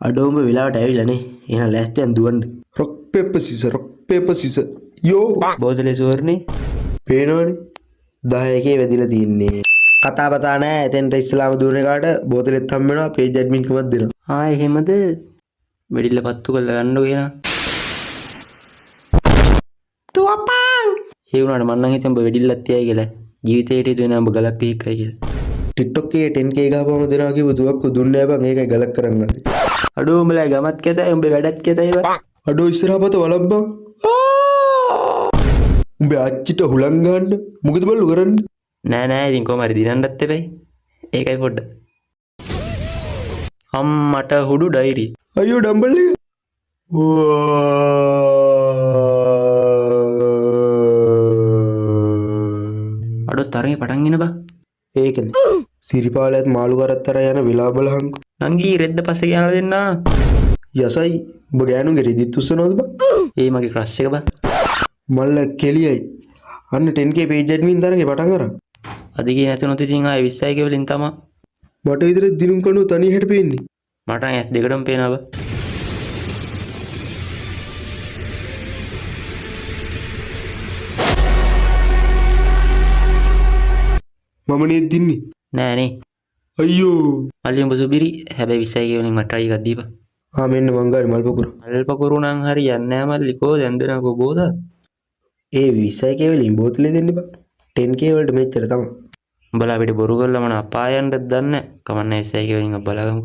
අඩෝඹ වෙලාවට ඇවිල්ලානේ. එහෙනම් ලෑස්තියෙන් දුවන්න. rock paper scissor යෝ බෝතලේ සුවර්ණේ පේනවනේ 10 එකේ වැදිලා තින්නේ. කතා බතා නැහැ. එතෙන්ට ඉස්සලාම දුවන එකාට බෝතලෙත් හම්බ වෙනවා. පේජ් ඇඩ්මින් කමක් දෙනවා. ආ එහෙමද? වෙඩිල්ල පත්තු කරලා ගන්නකො එහෙනම්. තුවපං. ඒ වුණාට මං නම් හිතුවා උඹ වෙඩිල්ලක් තියයි කියලා. ජීවිතේට හිතුවේ නෑ උඹ ගලක් පිහික්කයි කියලා. TikTok එකේ 10k ගහපුවම දෙනවා කිව්ව තුවක්කු දුන්නේ නැහැ බං. ඒකයි ගලක් කරන් ආවේ. අඩෝ උඹලා ගමත් කැතයි උඹ වැඩත් කැතයි බං. අඩෝ ඉස්සරහපත වලබ්බන්. උඹේ අච්චිට හුලං ගන්න මොකද බල්ලු කරන්නේ? නෑ නෑ ඉතින් කොහම හරි දිනන්නත් එපයි. ඒකයි පොඩ්ඩ. අම්මට හුඩු ඩයිරි. අයියෝ ඩම්බල් එක. අඩෝ තරගේ පටන් ගෙන බා. ඒකනේ. සිරිපාලයත් මාළු කරත්තර යන වෙලා බලහංකෝ. නංගී රෙද්ද පස්සේ යනවා දෙන්නා. යසයි ඔබ ගෑනුගේ රිදිත් උස්සනවද බං? ඒ මගේ ක්‍රෂ් එක බා. මල්ල කෙලියයි. අන්න 10k page admin තරගේ පටන් අරන්. අදිගේ නැතුනොත් ඉතින් ආයේ 20යි වලින් තමයි. මට විතර දිනුම් කණුව තනිය හැට පේන්නේ. මට ඇස් දෙකටම පේනවා බා. මම නේද දින්නේ. නෑනේ. අයියෝ. මල්ලි උඹ සුබිරි. හැබැයි 20යි වලින් මට අයි එකක් දීපන්. මෙන්න මංගාරි මල් පොකුර. මල් පොකුරු නම් හරියන්නේ නෑ මල්ලි. කෝ දැන් දෙනකෝ බෝදා. ඒ 20k වලින් බෝතලේ දෙන්න බං. 10k වලට මෙච්චර තමයි. උඹලා අපිට බොරු කරලා මන අපායන්ද දන්නේ. කමන්නේ 20යි වලින් අප බලාගමු.